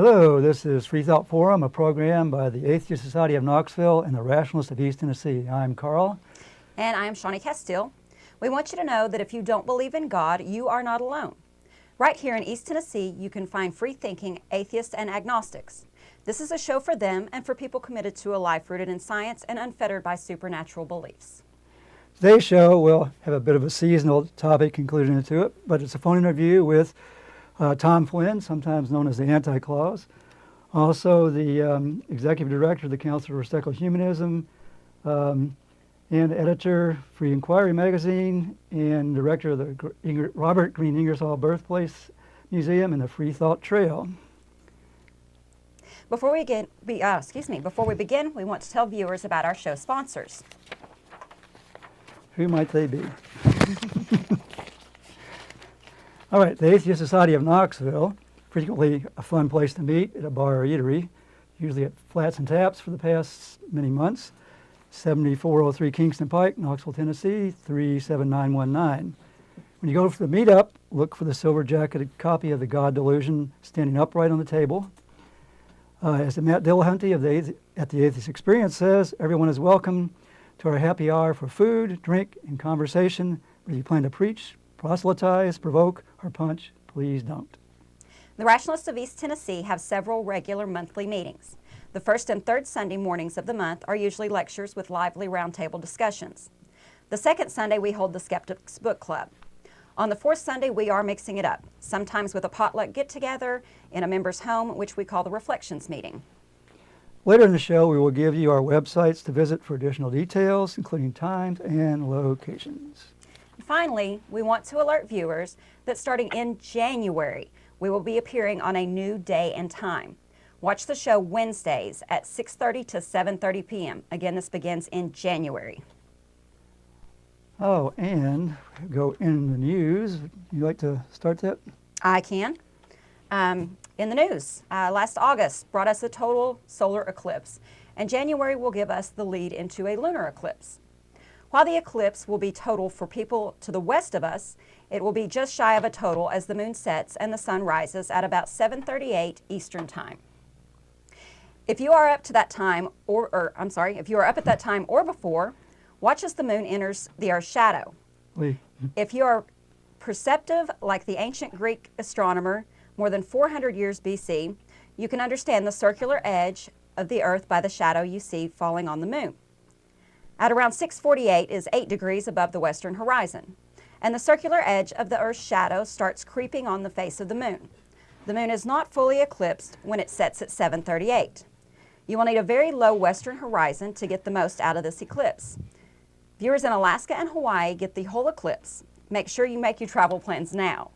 Hello, this is Freethought Forum, a program by the Atheist Society of Knoxville and the Rationalists of East Tennessee. I'm Carl. And I'm Shawnee Castile. We want you to know that if you don't believe in God, you are not alone. Right here in East Tennessee, you can find free-thinking atheists and agnostics. This is a show for them and for people committed to a life rooted in science and unfettered by supernatural beliefs. Today's show will have a bit of a seasonal topic included into it, but it's a phone interview with Tom Flynn, sometimes known as the Anti-Claus, also the Executive Director of the Council for Secular Humanism, and editor, Free Inquiry Magazine, and director of the Robert Green Ingersoll Birthplace Museum and the Freethought Trail. Before we begin, we want to tell viewers about our show sponsors. Who might they be? All right, the Atheist Society of Knoxville, frequently a fun place to meet at a bar or eatery, usually at Flats and Taps for the past many months. 7403 Kingston Pike, Knoxville, Tennessee, 37919. When you go for the meetup, look for the silver-jacketed copy of The God Delusion standing upright on the table. As the Matt Dillahunty at the Atheist Experience says, everyone is welcome to our happy hour for food, drink, and conversation. Whether you plan to preach, proselytize, provoke, or punch, please don't. The Rationalists of East Tennessee have several regular monthly meetings. The first and third Sunday mornings of the month are usually lectures with lively roundtable discussions. The second Sunday we hold the Skeptics Book Club. On the fourth Sunday we are mixing it up, sometimes with a potluck get-together in a member's home, which we call the Reflections Meeting. Later in the show we will give you our websites to visit for additional details, including times and locations. Finally, we want to alert viewers that starting in January, we will be appearing on a new day and time. Watch the show Wednesdays at 6:30 to 7:30 p.m. Again, this begins in January. Oh, and go in the news. You like to start that? I can. In the news, last August brought us a total solar eclipse, and January will give us the lead into a lunar eclipse. While the eclipse will be total for people to the west of us, it will be just shy of a total as the moon sets and the sun rises at about 7:38 Eastern Time. If you are up to that time, if you are up at that time or before, watch as the moon enters the Earth's shadow. If you are perceptive like the ancient Greek astronomer more than 400 years BC, you can understand the circular edge of the Earth by the shadow you see falling on the moon. At around 6:48 is 8 degrees above the western horizon, and the circular edge of the Earth's shadow starts creeping on the face of the moon. The moon is not fully eclipsed when it sets at 7:38. You will need a very low western horizon to get the most out of this eclipse. Viewers in Alaska and Hawaii get the whole eclipse. Make sure you make your travel plans now.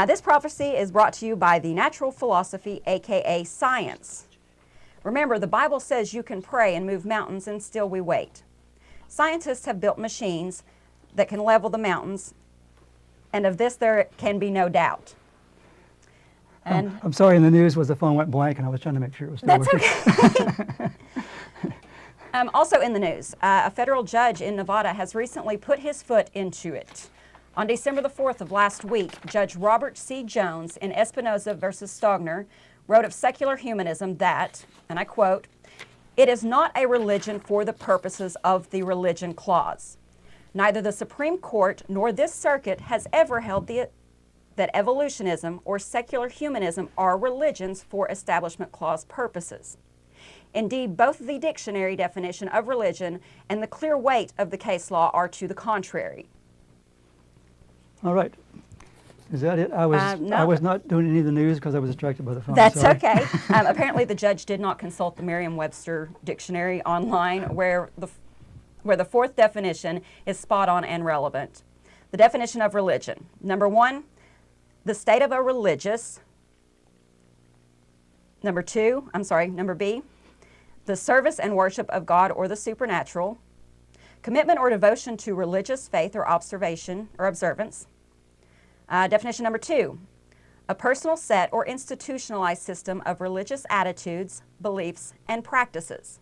This prophecy is brought to you by the natural philosophy, aka science. Remember, the Bible says you can pray and move mountains and still we wait. Scientists have built machines that can level the mountains, and of this there can be no doubt. And I'm sorry, in the news the phone went blank and I was trying to make sure it was still working. That's okay. Also in the news, a federal judge in Nevada has recently put his foot into it. On December the 4th of last week, Judge Robert C. Jones in Espinoza versus Stogner wrote of secular humanism that, and I quote, "It is not a religion for the purposes of the religion clause. Neither the Supreme Court nor this circuit has ever held that evolutionism or secular humanism are religions for Establishment Clause purposes. Indeed, both the dictionary definition of religion and the clear weight of the case law are to the contrary." All right. Is that it? I was not doing any of the news because I was distracted by the phone. That's Sorry. okay. Apparently the judge did not consult the Merriam-Webster dictionary online where the fourth definition is spot on and relevant. The definition of religion. Number one, the state of a religious. Number B, the service and worship of God or the supernatural. Commitment or devotion to religious faith or observance. Definition number two, a personal set or institutionalized system of religious attitudes, beliefs, and practices.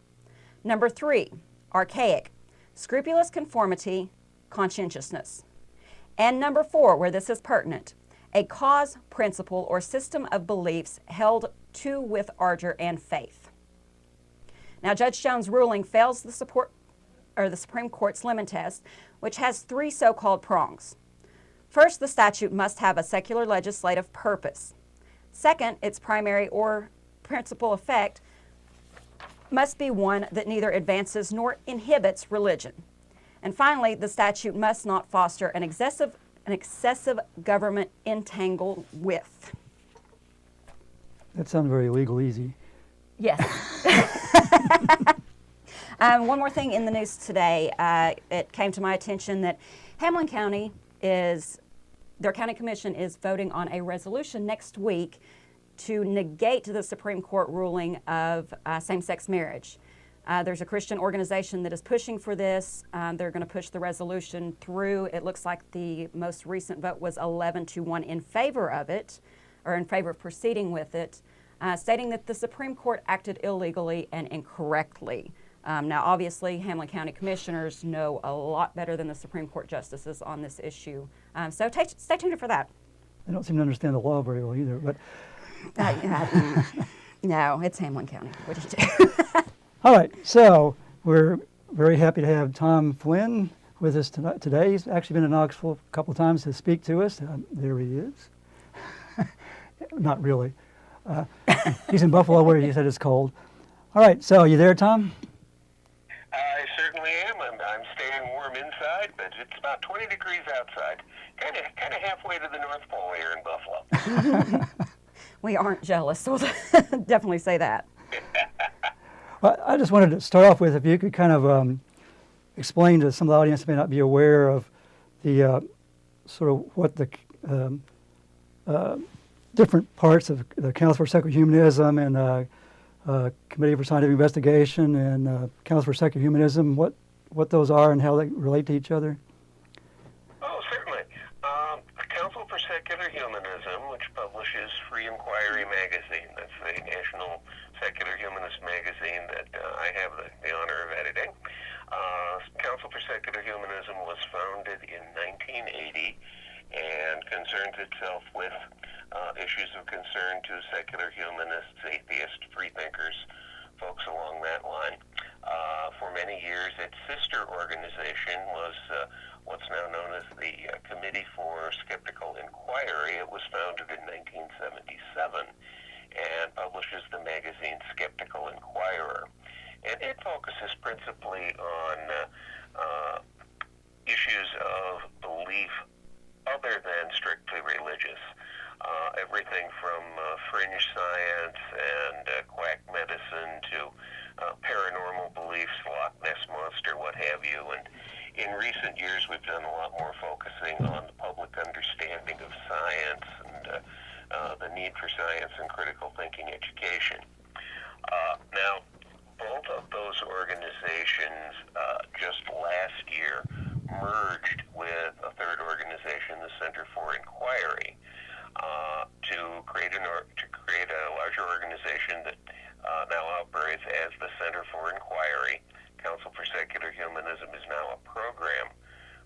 Number three, archaic, scrupulous conformity, conscientiousness. And number four, where this is pertinent, a cause, principle, or system of beliefs held two with ardor and faith. Now, Judge Jones' ruling fails the Supreme Court's Lemon test, which has three so-called prongs. First, the statute must have a secular legislative purpose. Second, its primary or principal effect must be one that neither advances nor inhibits religion. And finally, the statute must not foster an excessive government entangle with. That sounds very legal-easy. Yes. One more thing in the news today. It came to my attention that Hamlin County their county commission is voting on a resolution next week to negate the Supreme Court ruling of same-sex marriage. There's a Christian organization that is pushing for this. They're going to push the resolution through. It looks like the most recent vote was 11-1 in favor of it, or in favor of proceeding with it, stating that the Supreme Court acted illegally and incorrectly. Now, obviously, Hamlin County commissioners know a lot better than the Supreme Court justices on this issue. So stay tuned for that. They don't seem to understand the law very well either. But no, it's Hamlin County. What do you do? all right, so we're very happy to have Tom Flynn with us today. He's actually been in Knoxville a couple of times to speak to us. There he is. Not really. He's in Buffalo where he said it's cold. All right, so you there, Tom? I certainly am. I'm staying warm inside, but it's about 20 degrees outside. Kind of halfway to the North Pole here in Buffalo. We aren't jealous, so we'll definitely say that. Well, I just wanted to start off with, if you could kind of explain to some of the audience who may not be aware of the sort of what the different parts of the Council for Secular Humanism and Committee for Scientific Investigation and Council for Secular Humanism, what those are and how they relate to each other? Oh, certainly. The Council for Secular Humanism, which publishes Free Inquiry magazine, that's the national secular humanist magazine that I have the honor of editing. Council for Secular Humanism was founded in 1980 and concerns itself with issues of concern to secular humanists, atheists, freethinkers, folks along that line. For many years, its sister organization was what's now known as the Committee for Skeptical Inquiry. It was founded in 1977 and publishes the magazine Skeptical Inquirer. And it focuses principally on issues of belief other than strictly religious. Everything from fringe science and quack medicine to paranormal beliefs, Loch Ness Monster, what have you. And in recent years, we've done a lot more focusing on the public understanding of science and the need for science and critical thinking education. Now, both of those organizations just last year merged with a third organization, the Center for Inquiry, to create a larger organization that now operates as the Center for Inquiry. Council for Secular Humanism is now a program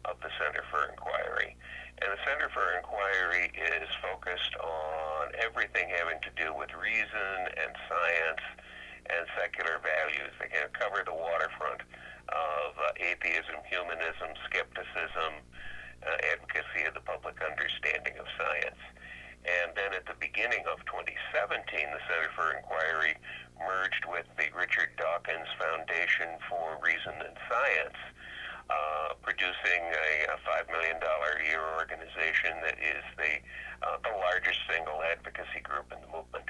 of the Center for Inquiry. And the Center for Inquiry is focused on everything having to do with reason and science and secular values. They can cover the waterfront of atheism, humanism, skepticism, advocacy of the public understanding of science. And then at the beginning of 2017, the Center for Inquiry merged with the Richard Dawkins Foundation for Reason and Science, producing a $5 million a year organization that is the largest single advocacy group in the movement.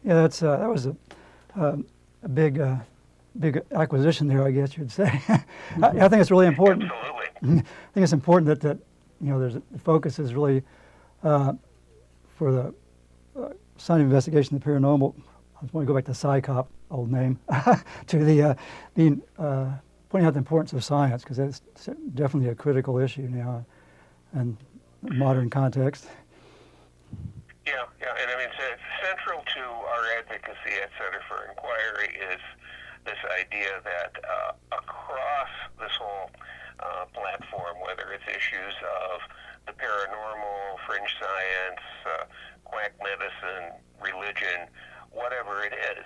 Yeah, that was a big acquisition there, I guess you'd say. I think it's really important. Absolutely. I think it's important that the focus is really for the scientific investigation of the paranormal. I just want to go back to PsyCop, old name, to the pointing out the importance of science, because that's definitely a critical issue now in modern context. Yeah, and I mean, central to our advocacy at Center for Inquiry is this idea that across this whole platform, whether it's issues of the paranormal, fringe science, quack medicine, religion, whatever it is.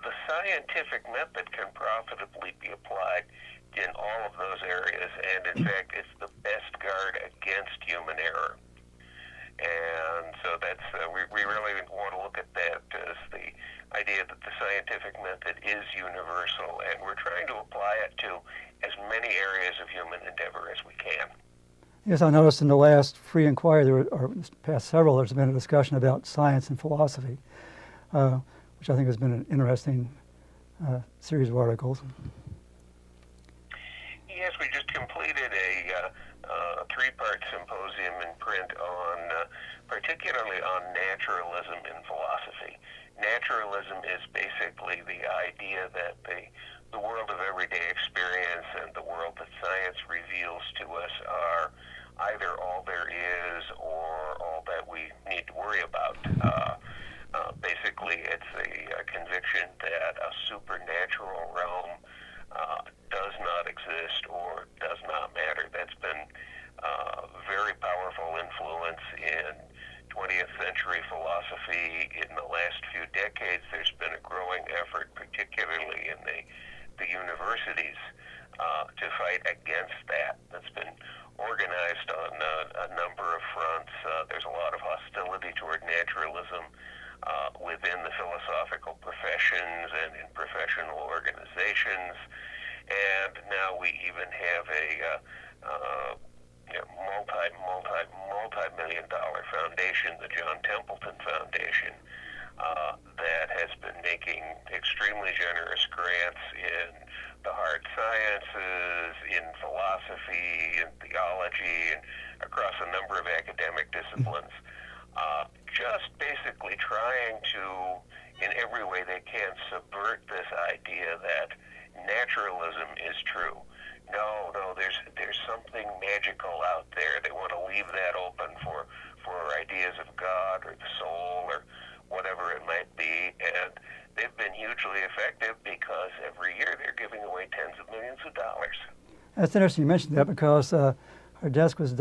The scientific method can profitably be applied in all of those areas, and in fact, it's the best guard against human error. And so that's we really want to look at that as the idea that the scientific method is universal, and we're trying to apply it to as many areas of human endeavor as we can. Yes, I noticed in the last Free Inquiry, or this past several, there's been a discussion about science and philosophy, which I think has been an interesting series of articles. Yes, we just completed a three-part symposium in print on, particularly on naturalism in philosophy. Naturalism is basically the idea that the world of everyday experience and the world that science reveals to us are either all there is or all that we need to worry about. Basically, it's a conviction that a supernatural realm does not exist or does not matter. That's been very powerful influence in 20th century philosophy. In the last few decades, there's been a growing effort, particularly in the universities, to fight against that. That's been organized on a number of fronts. There's a lot of hostility toward naturalism within the philosophical professions and in professional organizations. And now we even have a multi-million dollar foundation, the John Templeton Foundation, that has been making extremely generous grants in the hard sciences, in philosophy, in theology, and across a number of academic disciplines, just basically trying to, in every way they can, subvert this idea that naturalism is true. No, there's something magical out there. They want to leave that open for ideas of God or the soul or whatever it might be, and they've been hugely effective because every year they're giving away tens of millions of dollars. That's interesting you mentioned that because our desk was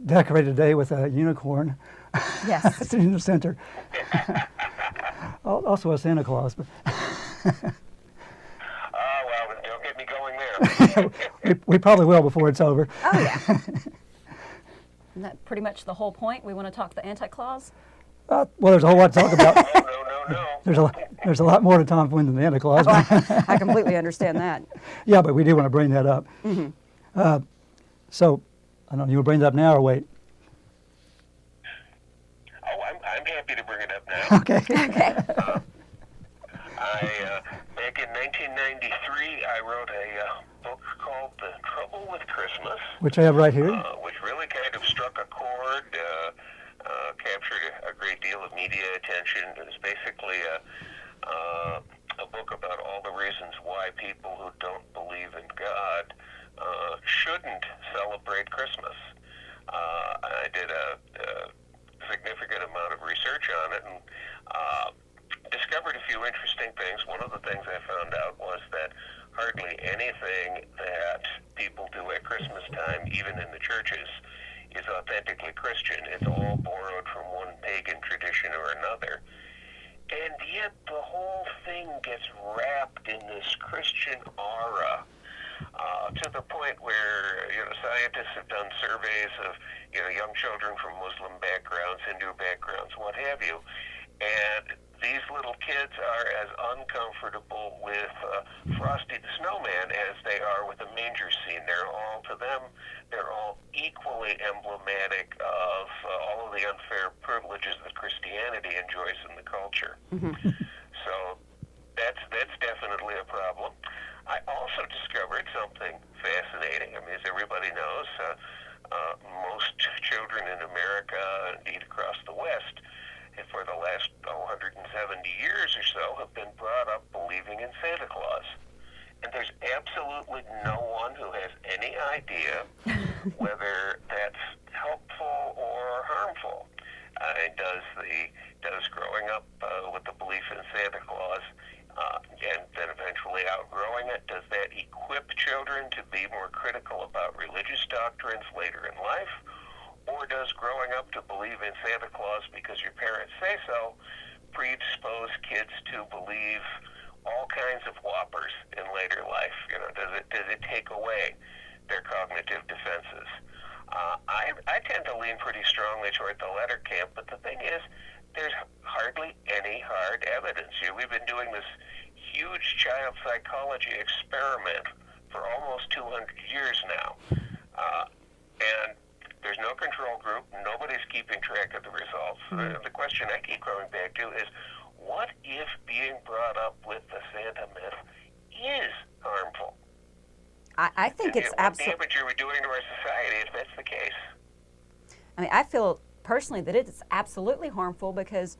decorated today with a unicorn. Yes. It's in the center. Also a Santa Claus. But Well, don't get me going there. we probably will before it's over. Oh, yeah. Isn't that pretty much the whole point? We want to talk the Anti-Claus? Well, there's a whole lot to talk about. No. There's a lot more to Tom Flynn than the Anti-Claus. I completely understand that. Yeah, but we do want to bring that up. Mm-hmm. So, I don't know, you want to bring that up now or wait? Oh, I'm happy to bring it up now. Okay. Back in 1993, I wrote a book called The Trouble with Christmas. Which I have right here. Which really kind of struck a chord, captured a great deal of media attention. It was basically a book about all the reasons why people who don't believe in God shouldn't celebrate Christmas. I did a significant amount of research on it and discovered a few interesting things. One of the things I found out was that hardly anything that people do at Christmas time, even in the churches, is authentically Christian. It's all borrowed from one pagan tradition or another. And yet the whole thing gets wrapped in this Christian aura, to the point where, scientists have done surveys of, young children from Muslim backgrounds, Hindu backgrounds, what have you. And these little kids are as uncomfortable with Frosty the Snowman as they are with a manger scene. To them, they're all equally emblematic of all of the unfair privileges that Christianity enjoys in the culture. Mm-hmm. So that's definitely a problem. I also discovered something fascinating. I mean, as everybody knows, most children in America, indeed across the West, for the last 170 years or so, have been brought up believing in Santa Claus. And there's absolutely no one who has any idea whether that's helpful or harmful. Does growing up with the belief in Santa Claus and then eventually outgrowing it, does that equip children to be more critical about religious doctrines later in life? Or does growing up to believe in Santa Claus because your parents say so kids to believe all kinds of whoppers in later life? Does it take away their cognitive defenses? I tend to lean pretty strongly toward the latter camp, but the thing is, there's hardly any hard evidence. We've been doing this huge child psychology experiment for almost 200 years now, and there's no control group. Nobody's keeping track of the results. The question I keep going back to is, what if being brought up with the Santa myth is harmful? I think it's absolutely. What damage are we doing to our society if that's the case? I mean, I feel personally that it's absolutely harmful, because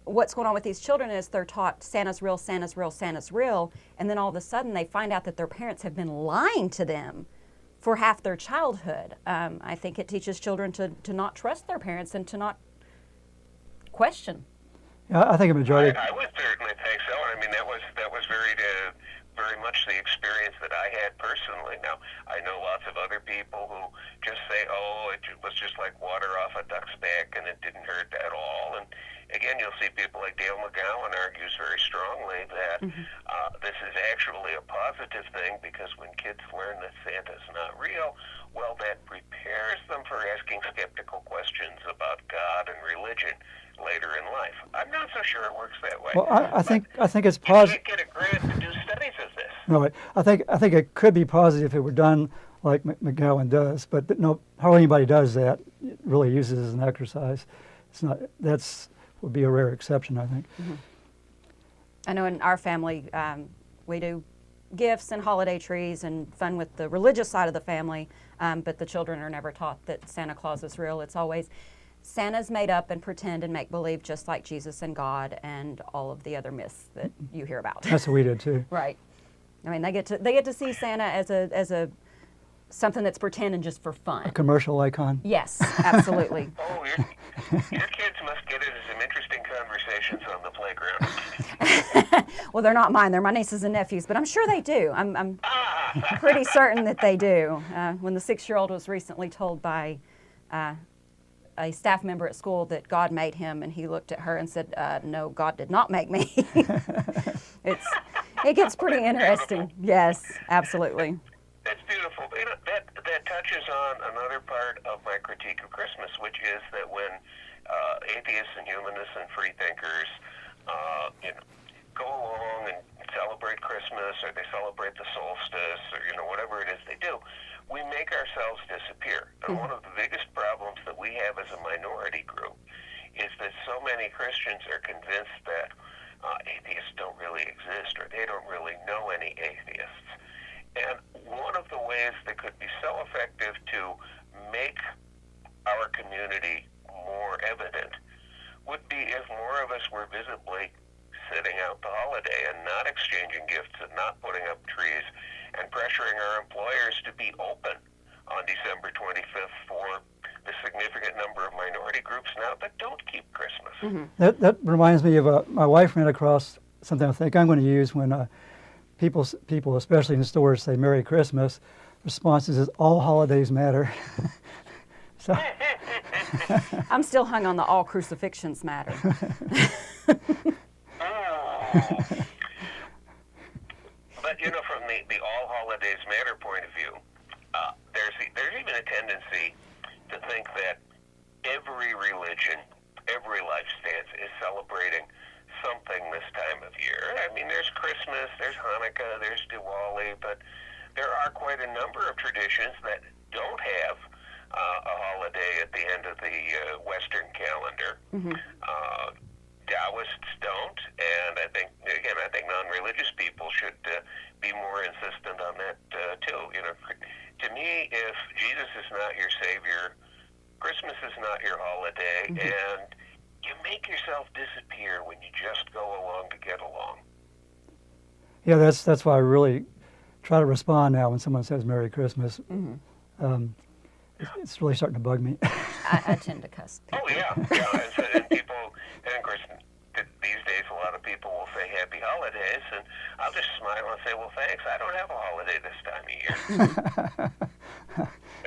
what's going on with these children is they're taught Santa's real, Santa's real, Santa's real, and then all of a sudden they find out that their parents have been lying to them for half their childhood. I think it teaches children to not trust their parents and to not question. Yeah, I think a majority. I would certainly think so. I mean, that was very much the experience that I had personally. Now, I know lots of other people who just say, oh, it was just like water off a duck's back and it didn't hurt at all. And again, you'll see people like Dale McGowan argues very strongly that this is actually a positive thing, because when kids learn that Santa's not real, well, that prepares them for asking skeptical questions about God and religion later in life. I'm not so sure it works that way. Well, I think it's positive. You can't get a grant to do studies of this. No, I think it could be positive if it were done like McGowan does, but hardly anybody does that. It really uses it as an exercise. It's not. Would be a rare exception, I think. Mm-hmm. I know in our family, we do gifts and holiday trees and fun with the religious side of the family, but the children are never taught that Santa Claus is real. It's always Santa's made up and pretend and make believe, just like Jesus and God and all of the other myths that you hear about. That's what we did too. Right. I mean, they get to see Santa as a something that's pretend and just for fun. A commercial icon. Yes, absolutely. Oh, your kids must get into some interesting conversations on the playground. Well, they're not mine. They're my nieces and nephews, but I'm sure they do. I'm pretty certain that they do. When the 6-year-old was recently told by a staff member at school that God made him, and he looked at her and said, no, God did not make me. It gets pretty interesting. Yes, absolutely. That's beautiful. That touches on another part of my critique of Christmas, which is that when atheists and humanists and free thinkers go along and celebrate Christmas, or they celebrate the solstice, or whatever it is they do, we make ourselves disappear. And one of the biggest problems that we have as a minority group is that so many Christians are convinced that atheists don't really exist, or they don't really know any atheists. And one of the ways that could be so effective to make our community more evident would be if more of us were visibly sitting out the holiday and not exchanging gifts and not putting up trees, and pressuring our employers to be open on December 25th for the significant number of minority groups now that don't keep Christmas. Mm-hmm. That reminds me of my wife ran across something I think I'm going to use when people, especially in stores, say Merry Christmas. Response is all holidays matter. So. I'm still hung on the all crucifixions matter. But from the all holidays matter point of view, there's even a tendency to think that every religion, every life stance is celebrating something this time of year. I mean, there's Christmas, there's Hanukkah, there's Diwali, but there are quite a number of traditions that don't have a holiday at the end of the Western calendar. Taoists don't, and I think non-religious people should be more insistent on that too. To me, if Jesus is not your savior, Christmas is not your holiday, and you make yourself disappear when you just go along to get along. Yeah, that's why I really try to respond now when someone says Merry Christmas. It's really starting to bug me. I tend to cuss people. Oh yeah. And people, and of course, these days a lot of people will say Happy Holidays, and I'll just smile and say, well, thanks. I don't have a holiday this time of year.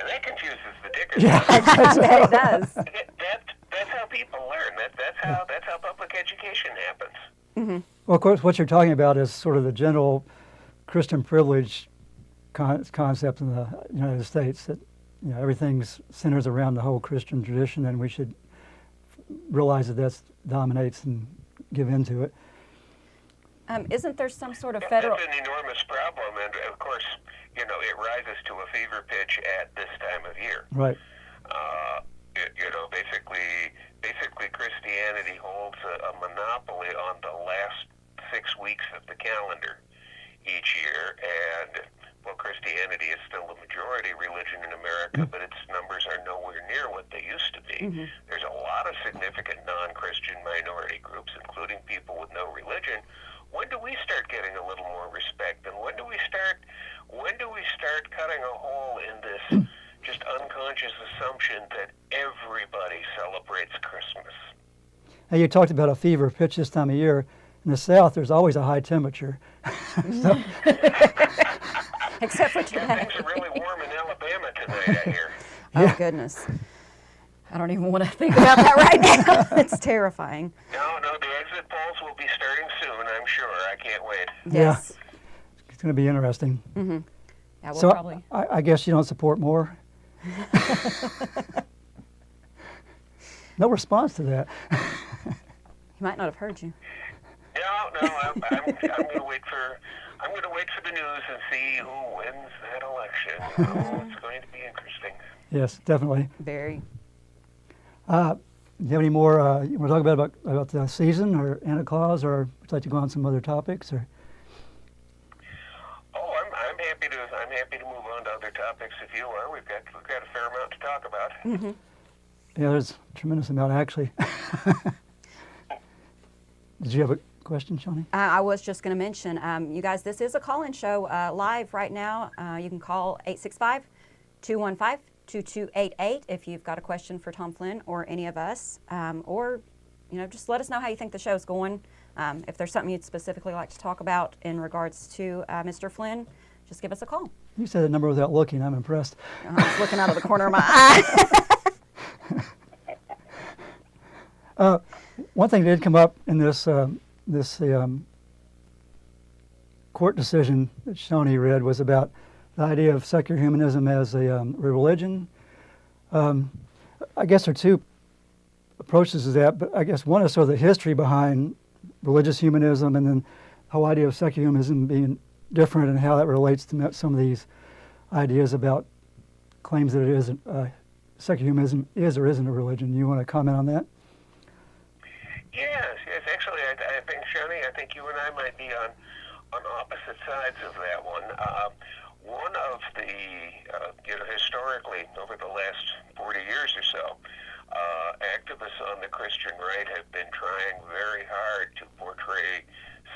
And that confuses the dickers. Yeah, it does. That's how people learn. That's how public education happens. Well, of course, what you're talking about is sort of the general Christian privilege concept in the United States, that everything centers around the whole Christian tradition, and we should realize that that dominates and give into it. Isn't there some sort of federal... That's an enormous problem, and of course, it rises to a fever pitch at this time of year. Right. Basically Christianity holds a monopoly on the last 6 weeks of the calendar each year, and Christianity is still the majority religion in America, but its numbers are nowhere near what they used to be. There's a lot of significant non-Christian minority groups, including people with no religion. When do we start getting a little more respect, and when do we start cutting a hole in this just unconscious assumption that everybody celebrates Christmas? Now, you talked about a fever pitch this time of year. In the South, there's always a high temperature. Except for today. Things are really warm in Alabama tonight, I hear. Oh, goodness. I don't even want to think about that right now. It's terrifying. No, the exit polls will be starting soon, I'm sure. I can't wait. Yes. Yeah. It's going to be interesting. Yeah, we'll So probably... I guess you don't support more? No response to that. He might not have heard you. No, I'm going to wait for the news and see who wins that election. Oh, it's going to be interesting. Yes, definitely. Very. Do you have any more you want to talk about the season or Anti-Claus, or would you like to go on some other topics? Or Oh, I'm happy to move on to other topics if you are. We've got a fair amount to talk about. yeah, there's a tremendous amount actually. Did you have a question, Shawnee? I was just going to mention, you guys, this is a call-in show live right now. You can call 865-215-2288 if you've got a question for Tom Flynn or any of us, or just let us know how you think the show's going. If there's something you'd specifically like to talk about in regards to Mr. Flynn, just give us a call. You said the number without looking. I'm impressed. I was looking out of the corner of my eye. One thing that did come up in this court decision that Shawnee read was about the idea of secular humanism as a religion. I guess there are two approaches to that, but I guess one is sort of the history behind religious humanism, and then the whole idea of secular humanism being different and how that relates to some of these ideas about claims that it isn't secular humanism is or isn't a religion. You want to comment on that? Yes. Actually, I think, Shawnee, you and I might be on opposite sides of that one. One of the, historically, over the last 40 years or so, activists on the Christian right have been trying very hard to portray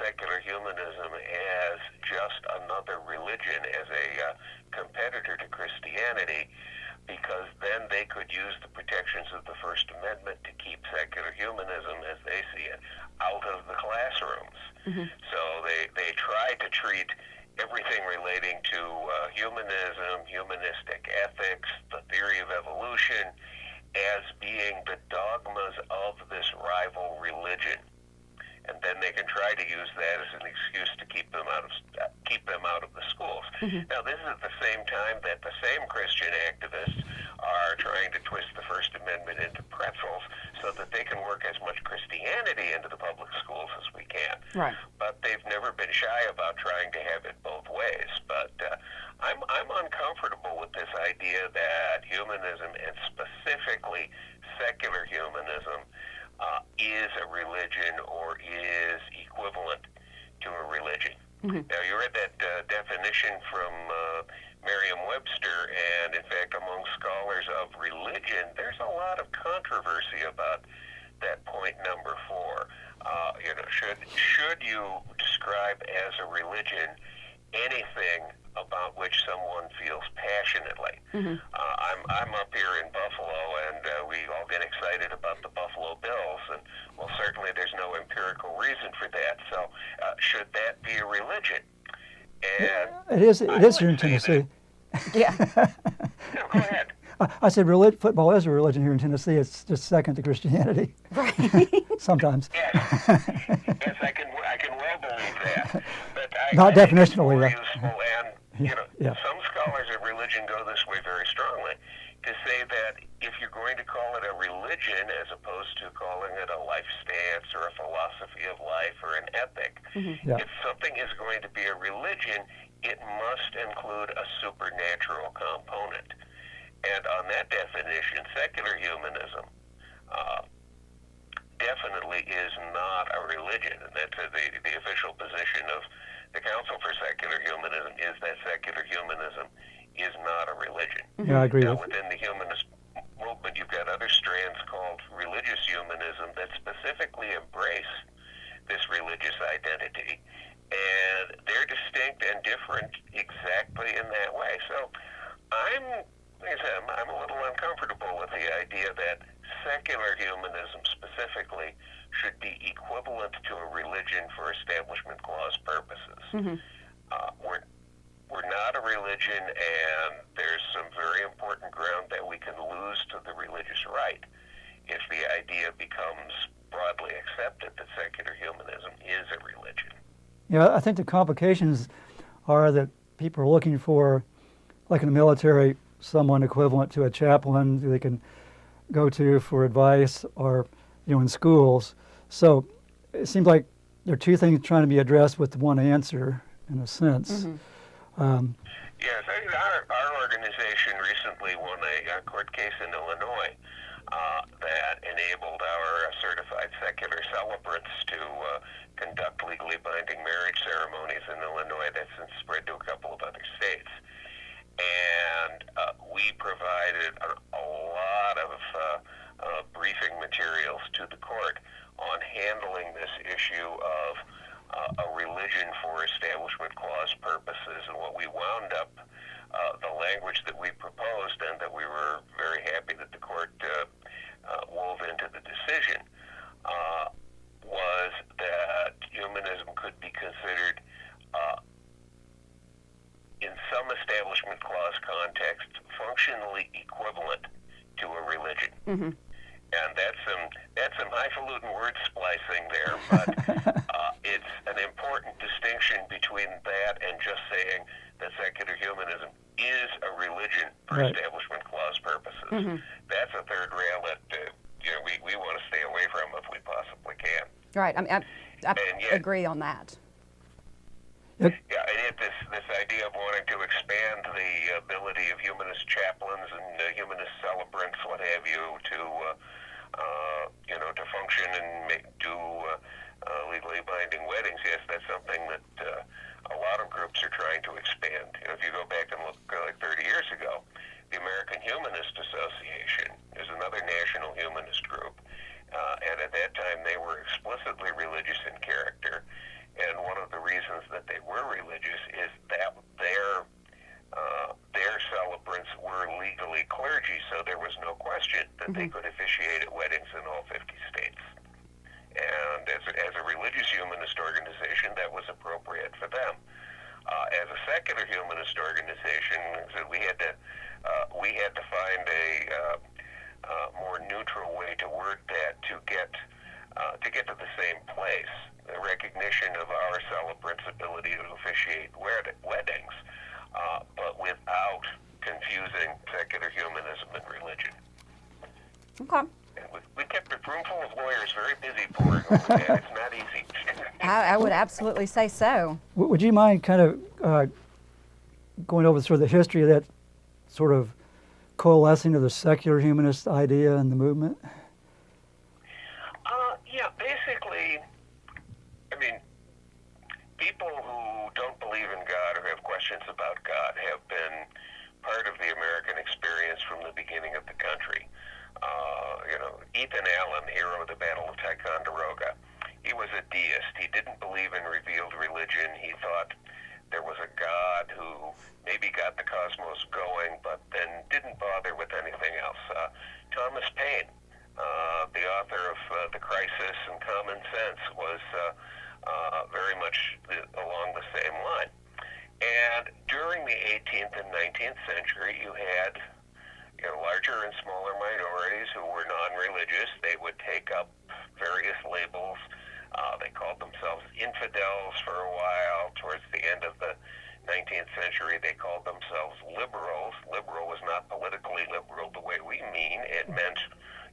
secular humanism as just another religion, as a competitor to Christianity, because then they could use the protections of the First Amendment to keep secular humanism, as they see it, out of the classrooms. So they try to treat everything relating to humanism, humanistic ethics, the theory of evolution, as being the dogmas of this rival religion. And then they can try to use that as an excuse to keep them out of the schools. Now, this is at the same time that the same Christian activists are trying to twist the First Amendment into pretzels so that they can work as much Christianity into the public schools as we can. Right. But they've never been shy about trying to have it both ways. But I'm uncomfortable with this idea that humanism, and specifically secular humanism, is a religion or is equivalent to a religion. Now, you read that definition from Merriam-Webster, and in fact, among scholars of religion, there's a lot of controversy about that point number 4. Should you describe as a religion anything about which someone feels passionately? I'm up here in Buffalo, and we all get excited about the Buffalo Bills, and certainly there's no empirical reason for that. So should that be a religion? And it is here in Tennessee. Yeah. No, go ahead. I said football is a religion here in Tennessee. It's just second to Christianity. Right. Sometimes. Yes, I can Not I think it's definitionally, more though. useful, and Yeah. some scholars of religion go this way very strongly, to say that if you're going to call it a religion as opposed to calling it a life stance or a philosophy of life or an ethic, Yeah. if something is going to be a religion, it must include a supernatural component. And on that definition, secular humanism definitely is not a religion, and that's the official position of the Council for Secular Humanism, is that secular humanism is not a religion. Yeah, I agree Now, with within the humanist movement, you've got other strands called religious humanism that specifically embrace this religious identity, and they're distinct and different exactly in that way. So like I said, I'm a little uncomfortable with the idea that secular humanism specifically should be equivalent to a religion for Establishment Clause purposes. We're not a religion, and there's some very important ground that we can lose to the religious right if the idea becomes broadly accepted that secular humanism is a religion. Yeah, I think the complications are that people are looking for, like in the military, someone equivalent to a chaplain who they can go to for advice, or in schools. So it seems like there are two things trying to be addressed with one answer, in a sense. Yes, our organization recently won a court case in Illinois that enabled our certified secular celebrants to conduct legally binding marriage ceremonies in Illinois. That's since spread to a couple of other states. And we provided a lot of briefing materials to the court on handling this issue of a religion for Establishment Clause purposes. And what we wound up, the language that we proposed and that we were very happy that the court wove into the decision, was that humanism could be considered in some Establishment Clause context, functionally equivalent to a religion. And that's some highfalutin word splicing there, but it's an important distinction between that and just saying that secular humanism is a religion for Establishment Clause purposes. That's a third rail that we want to stay away from if we possibly can. Right. I agree on that. Yeah, and yet this idea of wanting to expand the ability of humanist chaplains and humanist celebrants, what have you, to function and do legally binding weddings. Yes, that's something that a lot of groups are trying to expand. If you go back and look like 30 years ago, the American Humanist Association is another national humanist group, and at that time they were explicitly religious in character. And one of the reasons that they were religious is that their celebrants were legally clergy, so there was no question that they could officiate at weddings in all 50 states. And as a religious humanist organization, that was appropriate for them. As a secular humanist organization, we had to find a more neutral way to word that to get to the same place. The recognition of our celebrants' ability to officiate weddings, but without confusing secular humanism and religion. Okay. And we kept a room full of lawyers very busy pouring over that. It's not easy. I would absolutely say so. Would you mind kind of going over sort of the history of that sort of coalescing of the secular humanist idea and the movement? Yeah, basically, I mean, people who don't believe in God or have questions about God have been part of the American experience from the beginning of the country. Ethan Allen, the hero of the Battle of Ticonderoga, he was a deist. He didn't believe in revealed religion. He thought there was a God who maybe got the cosmos going, but then didn't bother with anything else. Thomas Paine, the author of The Crisis and Common Sense, was very much along the same line. And during the 18th and 19th century, you had larger and smaller minorities who were non-religious. They would take up various labels They called themselves infidels for a while. Towards the end of the 19th century, they called themselves liberals. Liberal was not politically liberal the way we mean. It meant,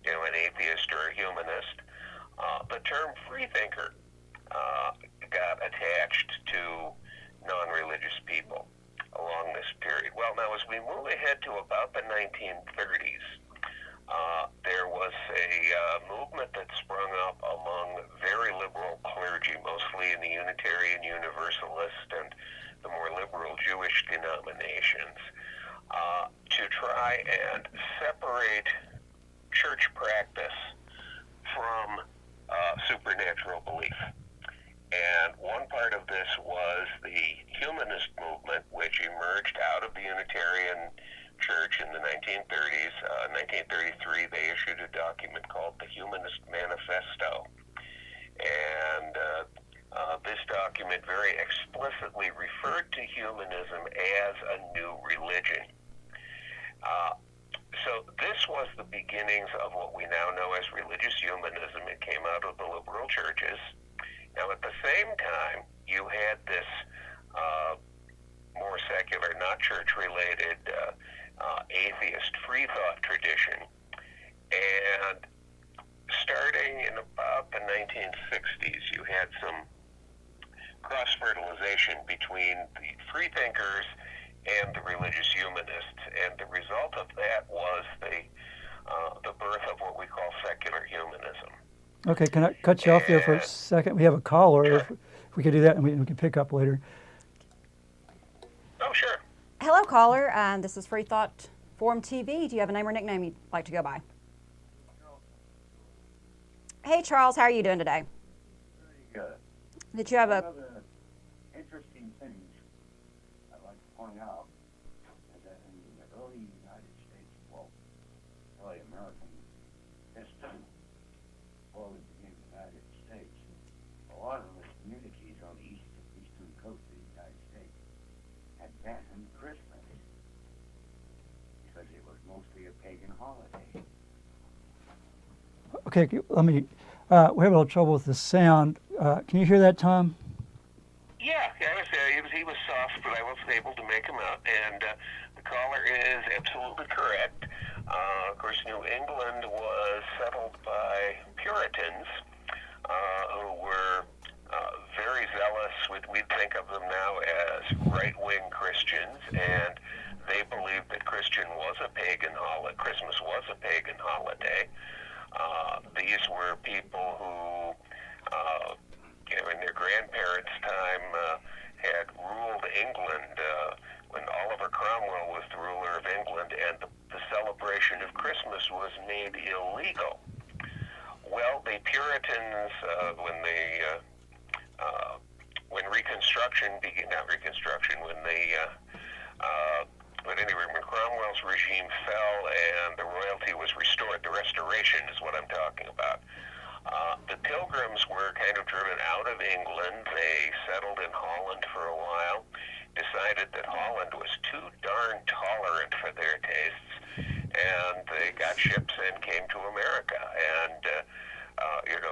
an atheist or a humanist. The term freethinker got attached to non-religious people along this period. Well, now as we move ahead to about the 1930s, there was a movement that sprung up among very liberal clergy, mostly in the Unitarian Universalist and the more liberal Jewish denominations, to try and separate church practice from supernatural belief. And one part of this was the humanist movement, which emerged out of the Unitarian Church in the 1930s. 1933, they issued a document called the Humanist Manifesto. And this document very explicitly referred to humanism as a new religion. So this was the beginnings of what we now know as religious humanism. It came out of the liberal churches. Now, at the same time, you had this more secular, not church-related, atheist Freethought tradition. And starting in about the 1960s, you had some cross-fertilization between the freethinkers and the religious humanists. And the result of that was the birth of what we call secular humanism. Okay, can I cut you off there for a second? We have a caller. Sure. If we could do that, and we can pick up later. Oh, sure. Hello, caller. This is Freethought Forum TV. Do you have a name or nickname you'd like to go by? Hey, Charles. How are you doing today? Very good. Did you have One a... of the interesting things I'd like to point out is that in the early United States, early American history, before we became the United States, a lot of the communities on the eastern coast of the United States had banned Christmas because it was mostly a pagan holiday. Okay, let me. We're having a little trouble with the sound. Can you hear that, Tom? Yeah, he was soft, but I was able to make him out. And the caller is absolutely correct. Of course, New England was settled by Puritans who were very zealous. We'd think of them now as right-wing Christians, and they believed that Christmas was a pagan holiday. These were people who, in their grandparents' time, had ruled England when Oliver Cromwell was the ruler of England, and the celebration of Christmas was made illegal. Well, the Puritans, when Reconstruction began, when Cromwell's regime fell and the royalty was restored, the Restoration is what I'm talking about. The Pilgrims were kind of driven out of England. They settled in Holland for a while, decided that Holland was too darn tolerant for their tastes, and they got ships and came to America. And,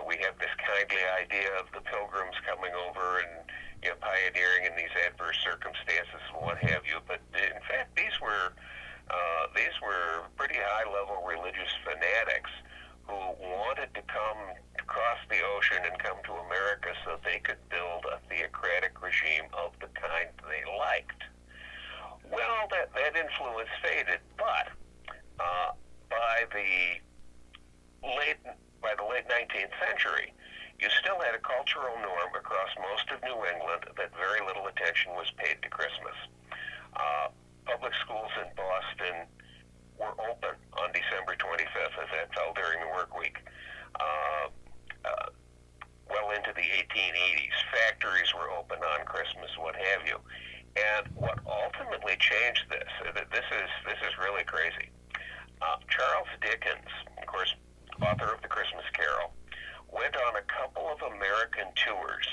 we have this kindly idea of the Pilgrims coming over and pioneering in these adverse circumstances and what have you. But in fact, these were pretty high-level religious fanatics who wanted to come across the ocean and come to America so they could build a theocratic regime of the kind they liked. Well, that influence faded, but by the late 19th century, you still had a cultural norm across most of New England that very little attention was paid to Christmas. Public schools in Boston were open on December 25th, as that fell during the work week. Well into the 1880s, factories were open on Christmas, what have you. And what ultimately changed this is really crazy. Charles Dickens, of course, author of The Christmas Carol, went on a couple of American tours.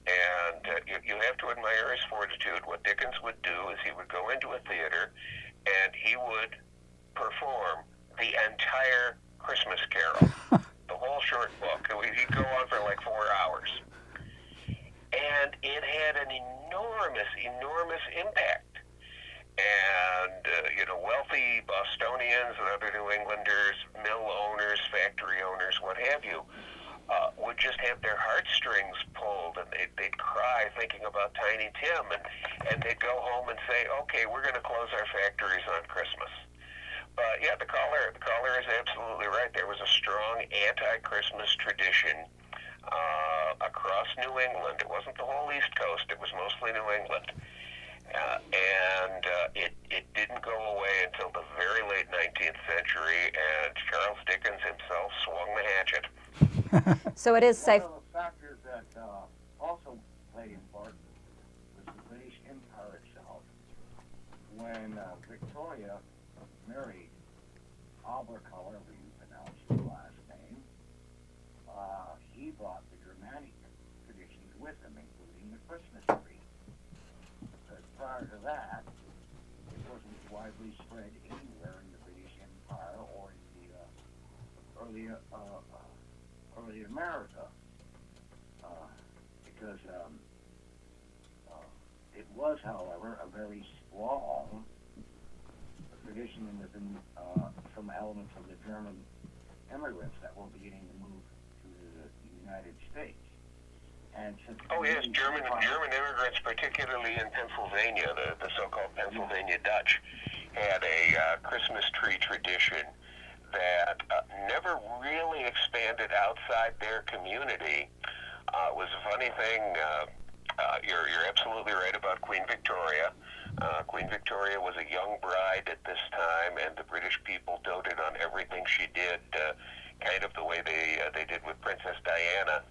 And you have to admire his fortitude. What Dickens would do is he would go into a theater and he would perform the entire Christmas Carol, the whole short book. He'd go on for like 4 hours. enormous impact. And, wealthy Bostonians and other New Englanders, mill owners, factory owners, what have you, would just have their heartstrings pulled, and they'd cry thinking about Tiny Tim, and they'd go home and say, okay, we're going to close our factories on Christmas. But yeah, the caller is absolutely right. There was a strong anti-Christmas tradition across New England. It wasn't the whole East Coast. It was mostly New England. It didn't go away until the very late 19th century, and Charles Dickens himself swung the hatchet. So it is safe. One of the factors that also played in part was the British Empire itself. When Victoria married Albert, however you pronounce his last name, he brought the Germanic traditions with him, including the Christmas tree. Because prior to that, it wasn't widely spread anywhere in the British Empire or in the early America, because it was, however, a very strong tradition within some elements of the German immigrants that were beginning to move to the United States. And since German immigrants, particularly in Pennsylvania, the so-called Pennsylvania Dutch, had a Christmas tree tradition that never really expanded outside their community. It was a funny thing. You're absolutely right about Queen Victoria. Queen Victoria was a young bride at this time, and the British people doted on everything she did, kind of the way they did with Princess Diana,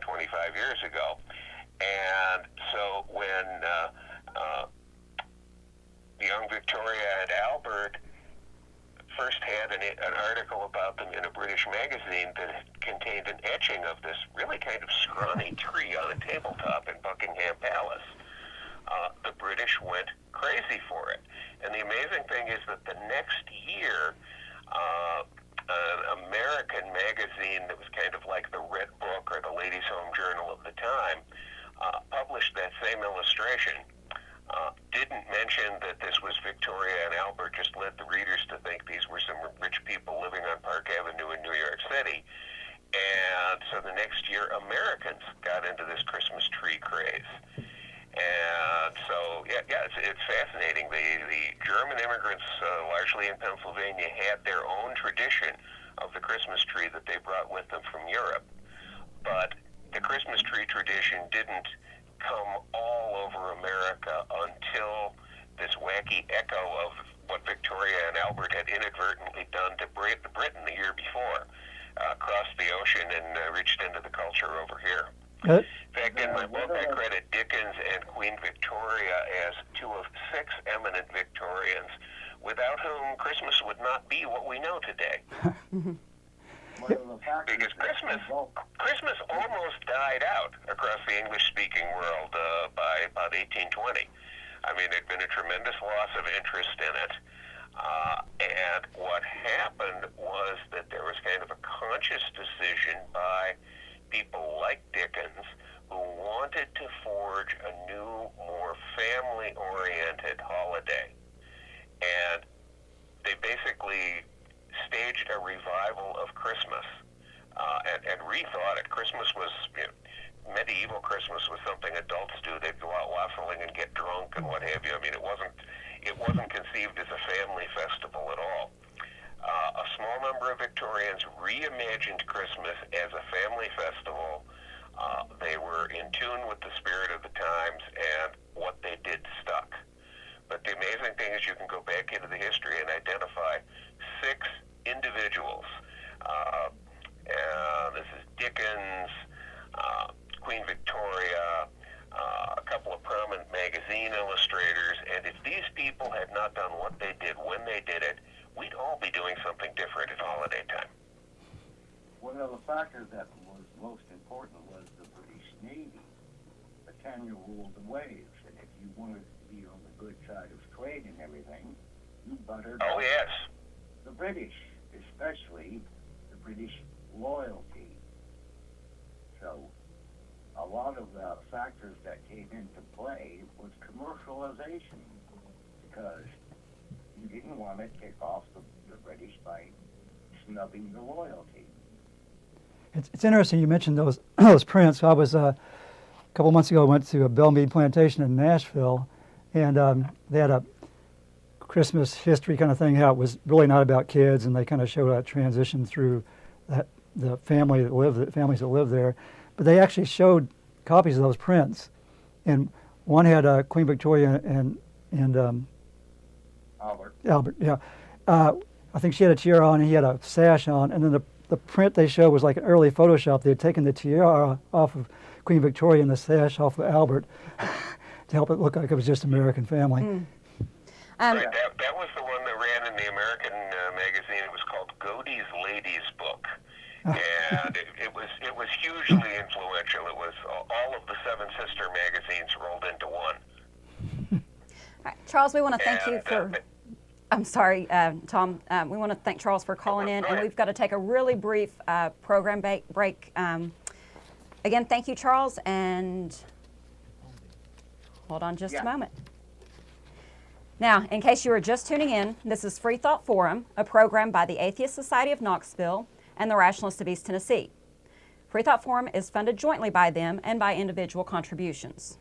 25 years ago. And so when young Victoria and Albert first had an article about them in a British magazine that contained an etching of this really kind of scrawny tree on a tabletop in Buckingham Palace, the British went crazy for it. And the amazing thing is that the next year, an American magazine that was kind of like the Red Book or the Ladies' Home Journal of the time published that same illustration. Didn't mention that this was Victoria and Albert, just led the readers to think these were some rich people living on Park Avenue in New York City. And so the next year, Americans got into this Christmas tree craze. And so, it's fascinating. The German immigrants, largely in Pennsylvania, had their own tradition of the Christmas tree that they brought with them from Europe. But the Christmas tree tradition didn't come all over America until this wacky echo of what Victoria and Albert had inadvertently done to Britain the year before, crossed the ocean and reached into the culture over here. In fact, in my book, I credit Dickens and Queen Victoria as two of 6 eminent Victorians, without whom Christmas would not be what we know today. Because Christmas almost died out across the English-speaking world by about 1820. I mean, there'd been a tremendous loss of interest in it. And what happened was that there was kind of a conscious decision by people like Dickens who wanted to forge a new, more family-oriented holiday. And they basically staged a revival of Christmas and rethought it. Christmas was, medieval Christmas was something adults do. They'd go out waffling and get drunk and what have you. I mean, it wasn't conceived as a family festival at all. A small number of Victorians reimagined Christmas as a family festival. They were in tune with the spirit of the times, and what they did stuck. But the amazing thing is you can go back into the history and identify 6 individuals. This is Dickens, Queen Victoria, a couple of prominent magazine illustrators, and if these people had not done what they did when they did it, we'd all be doing something different at holiday time. One of the factors that was most important was the British Navy. Britannia ruled the waves, and if you wanted to be on the good side of trade and everything, you buttered up the British, especially the British loyalty. So, a lot of the factors that came into play was commercialization, because you didn't want to kick off the British by snubbing the loyalty. It's interesting you mentioned those those prints. I was a couple months ago. I went to a Belmead plantation in Nashville, and they had a Christmas history kind of thing. How it was really not about kids, and they kind of showed a transition through the families that lived there. But they actually showed copies of those prints, and one had Queen Victoria and Albert. Yeah, I think she had a tiara on, and he had a sash on, and then the print they showed was like an early Photoshop. They had taken the tiara off of Queen Victoria and the sash off of Albert to help it look like it was just American family. Right, that was the one that ran in the American magazine. It was called Godey's Ladies Book, and it was hugely influential. It was all of the Seven Sister magazines rolled into one. All right, Charles, we want to thank you for. I'm sorry, Tom. We want to thank Charles for calling in, and we've got to take a really brief program break. Again, thank you, Charles, and hold on just a moment. Now, in case you are just tuning in, this is Freethought Forum, a program by the Atheist Society of Knoxville and the Rationalists of East Tennessee. Freethought Forum is funded jointly by them and by individual contributions.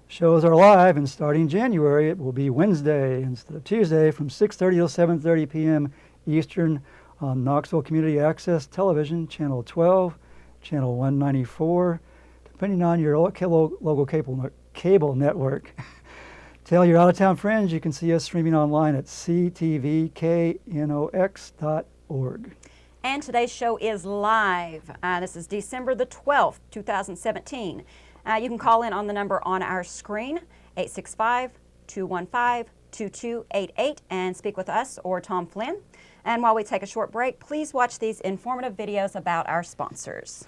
Shows are live, and starting January, it will be Wednesday instead of Tuesday from 6:30 to 7:30 p.m. Eastern on Knoxville Community Access Television, Channel 12, Channel 194, depending on your local cable network. Tell your out-of-town friends you can see us streaming online at ctvknox.org. And today's show is live. This is December the 12th, 2017. You can call in on the number on our screen, 865-215-2288, and speak with us or Tom Flynn. And while we take a short break, please watch these informative videos about our sponsors.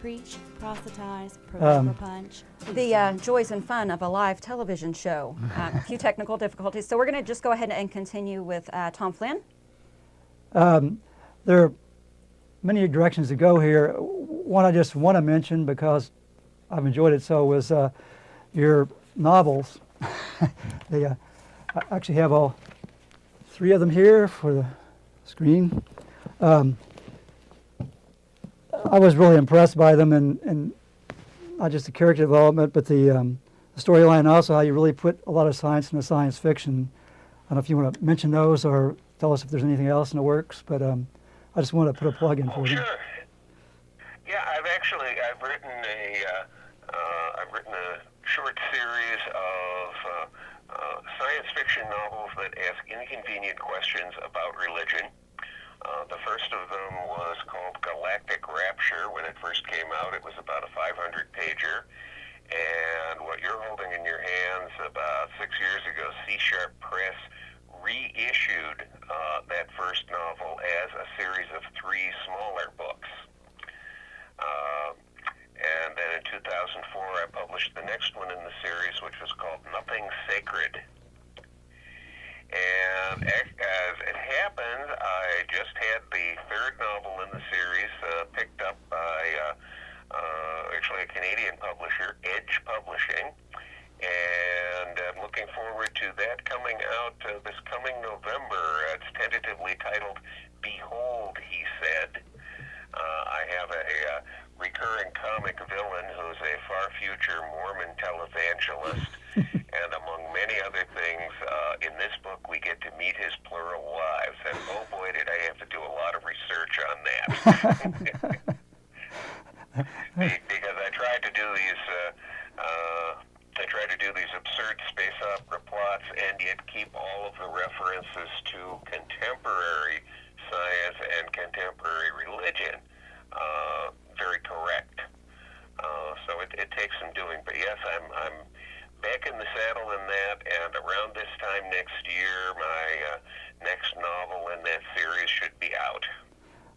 Preach, proselytize, provoke, punch. The joys and fun of a live television show. A few technical difficulties. So we're going to just go ahead and continue with Tom Flynn. There are many directions to go here. One I just want to mention because I've enjoyed it so was your novels. I actually have all three of them here for the screen. I was really impressed by them, and not just the character development, but the storyline, also how you really put a lot of science into science fiction. I don't know if you want to mention those or tell us if there's anything else in the works, but I just want to put a plug in for you. Sure. Yeah, I've written a short series of science fiction novels that ask inconvenient questions about religion. The first of them was called Galactic Rapture. When it first came out, it was about a 500-pager. And what you're holding in your hands, about 6 years ago, C# Press reissued that first novel as a series of 3 smaller books. And then in 2004, I published the next one in the series, which was called Nothing Sacred. And as it happened, I just had the third novel in the series picked up by actually a Canadian publisher, Edge Publishing. And I'm looking forward to that coming out this coming November. It's tentatively titled Behold, He Said. I have a recurring comic villain who's a far future Mormon televangelist. And among many other things, in this book we get to meet his plural wives. And oh boy, did I have to do a lot of research on that. Because I tried to do these absurd space opera plots and yet keep all of the references to contemporary science and contemporary religion.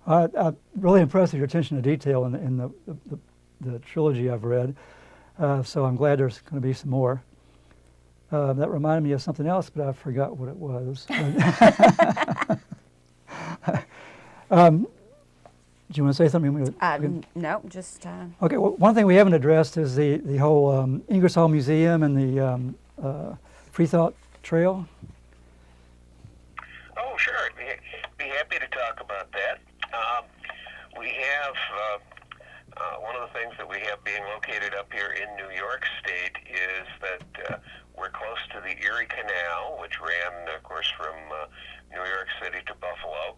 I'm really impressed with your attention to detail in the trilogy I've read, so I'm glad there's going to be some more. That reminded me of something else, but I forgot what it was. Do you want to say something? No, just. Okay, well, one thing we haven't addressed is the whole Ingersoll Museum and the Freethought Trail. Oh, sure. I'd be happy to talk about that. We have one of the things that we have being located up here in New York State is that we're close to the Erie Canal, which ran, of course, from New York City to Buffalo.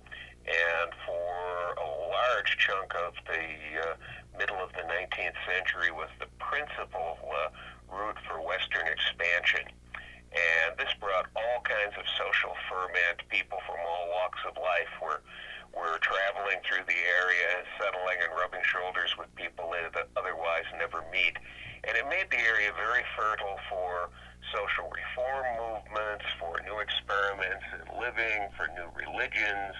And for a large chunk of the middle of the 19th century was the principal route for Western expansion. And this brought all kinds of social ferment. People from all walks of life were traveling through the area, settling and rubbing shoulders with people they would otherwise never meet. And it made the area very fertile for social reform movements, for new experiments in living, for new religions.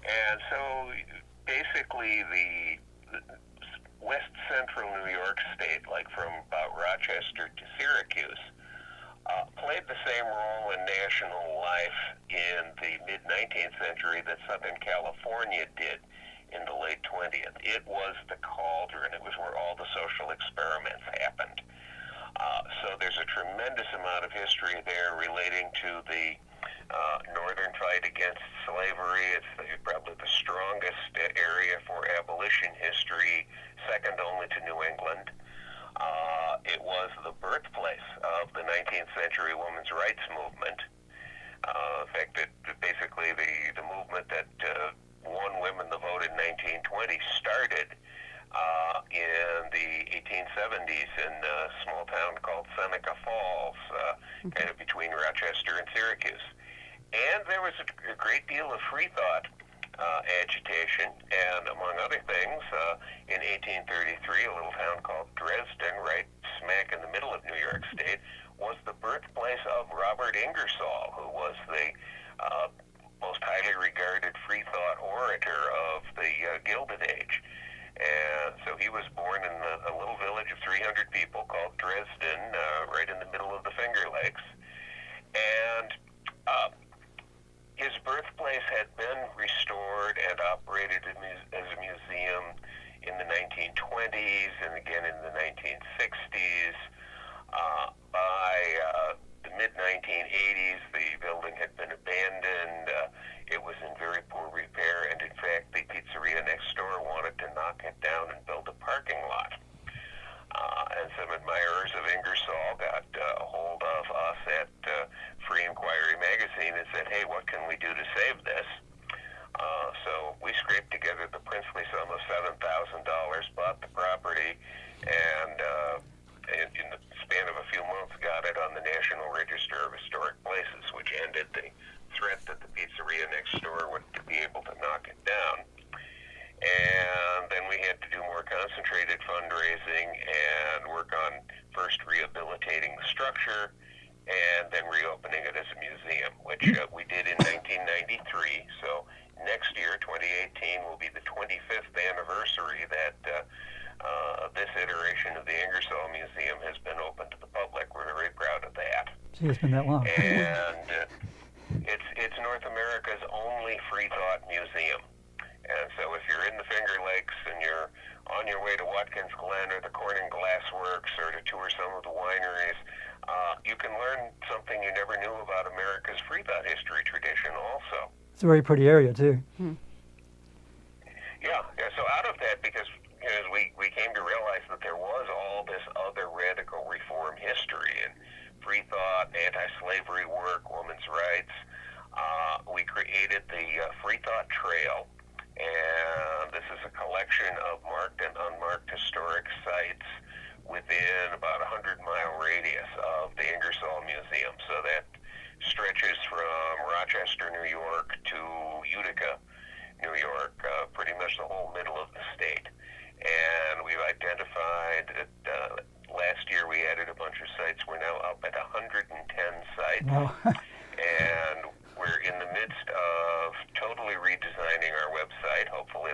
And so basically the west central New York State, like from about Rochester to Syracuse, played the same role in national life in the mid-19th century that Southern California did in the late 20th. It was the cauldron. It was where all the social experiments happened. So there's a tremendous amount of history there relating to the northern fight against slavery. It's probably the strongest area for abolition history, second only to New England. It was the birthplace of the 19th century women's rights movement. In fact, basically the movement that won women the vote in 1920 started in the 1870s in a small town called Seneca Falls, kind of between Rochester and Syracuse. And there was a great deal of Freethought agitation, and among other things, in 1833, a little town called Dresden, right smack in the middle of New York State, was the birthplace of Robert Ingersoll, who was the most highly regarded Freethought orator of the Gilded Age. And so he was born in a little village of 300 people called Dresden, right in the middle of the Finger Lakes. And his birthplace had been restored and operated as a museum in the 1920s and again in the 1960s. By the mid-1980s, the building had been abandoned. It was in very poor repair, and in fact, the pizzeria next door wanted to knock it down and build a parking lot. And some admirers of Ingersoll got a hold of us at Free Inquiry magazine and said, hey, what can we do to save this? So we scraped together the princely sum of $7,000, bought the property, and in the span of a few months got it on the National Register of Historic Places, which ended the threat that the pizzeria next door would be able to knock it down. And then we had to do more concentrated fundraising and work on first rehabilitating the structure and then reopening it as a museum, which we did in 1993. So next year, 2018, will be the 25th anniversary that this iteration of the Ingersoll Museum has been open to the public. We're very proud of that. Gee, it's been that long. And it's North America's only Freethought museum. And so if you're in the Finger Lakes and you're on your way to Watkins Glen or the Corning Glass Works or to tour some of the wineries, you can learn something you never knew about America's Freethought history tradition also. It's a very pretty area, too. Yeah, so out of that, because we came to realize that there was all this other radical reform history and Freethought, anti-slavery work, women's rights, we created the Freethought Trail. And this is a collection of marked and unmarked historic sites within about a 100-mile radius of the Ingersoll Museum. So that stretches from Rochester, New York to Utica, New York, pretty much the whole middle of the state. And we've identified that last year we added a bunch of sites. We're now up at 110 sites. Wow. And we're in the midst of totally redesigning our website. Hopefully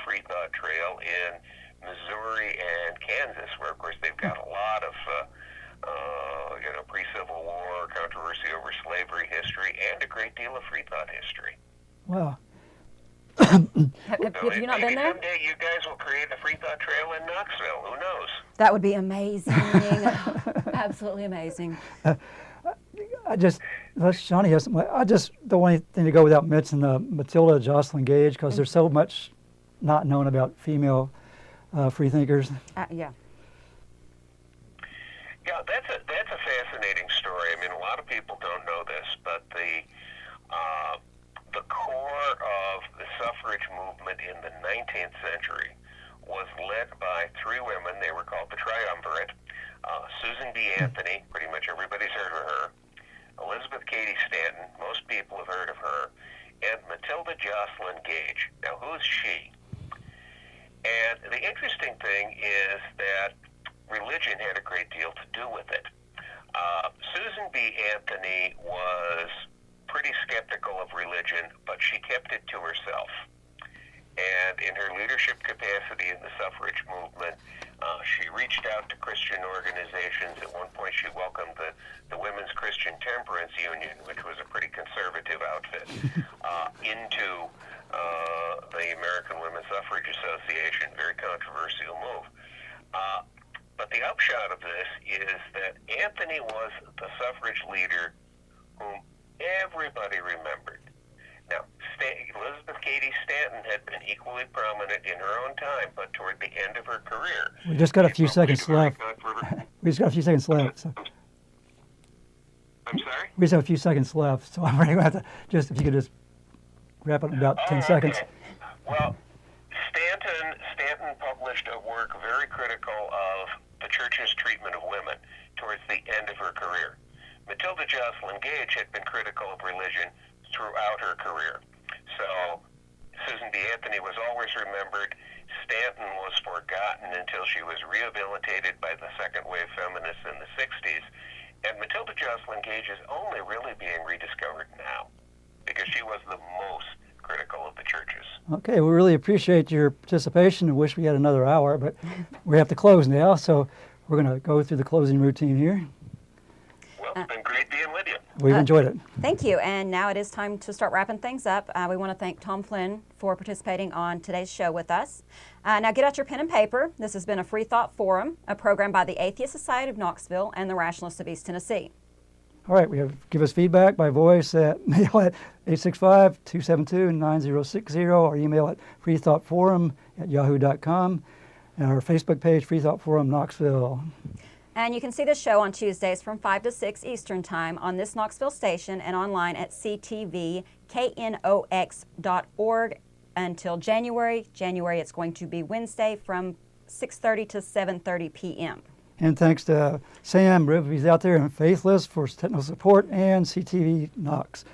Freethought Trail in Missouri and Kansas, where of course they've got a lot of pre-Civil War controversy over slavery history and a great deal of Freethought history. Wow. Have So you not been maybe there? someday you guys will create a Freethought Trail in Knoxville. Who knows? That would be amazing. Absolutely amazing. Unless Shawnee has some, I just don't want anything to go without mentioning Matilda Jocelyn Gage, because there's so much not known about female freethinkers. Yeah. Yeah, that's a fascinating story. I mean, a lot of people don't know this, but the core of the suffrage movement in the 19th century was led by three women. They were called the Triumvirate. Susan B. Anthony, pretty much everybody's heard of her. Elizabeth Cady Stanton, most people have heard of her. And Matilda Jocelyn Gage. Now, who's she? And the interesting thing is that religion had a great deal to do with it. Susan B. Anthony was pretty skeptical of religion, but she kept it to herself. And in her leadership capacity in the suffrage movement, she reached out to Christian organizations. At one point, she welcomed the Women's Christian Temperance Union, which was a pretty conservative outfit, into the American Women's Suffrage Association. Very controversial move. But the upshot of this is that Anthony was the suffrage leader whom everybody remembered. Now, Elizabeth Cady Stanton had been equally prominent in her own time, but toward the end of her career. We just got a she few published seconds a very left. controversial- We just got a few seconds left. So I'm sorry? we just have a few seconds left, so I'm going to have to if you could just wrap up in about 10 seconds. Okay. Well, Stanton published a work very critical of the church's treatment of women towards the end of her career. Matilda Jocelyn Gage had been critical of religion throughout her career. So Susan B. Anthony was always remembered. Stanton was forgotten until she was rehabilitated by the second wave feminists in the 60s. And Matilda Jocelyn Gage is only really being rediscovered now because she was the most critical of the churches. Okay, we really appreciate your participation and wish we had another hour, but we have to close now, so we're going to go through the closing routine here. Well, it's been great being with you. We've enjoyed it. Thank you. And now it is time to start wrapping things up. We want to thank Tom Flynn for participating on today's show with us. Now get out your pen and paper. This has been a Freethought Forum, a program by the Atheist Society of Knoxville and the Rationalists of East Tennessee. All right, give us feedback by voice at mail at 865-272-9060 or email at freethoughtforum@yahoo.com and our Facebook page, Freethought Forum Knoxville. And you can see the show on Tuesdays from 5 to 6 Eastern Time on this Knoxville station and online at ctvknox.org until January. It's going to be Wednesday from 6:30 to 7:30 p.m. And thanks to Sam Rivers out there in Faithless for technical support and CTV Knox.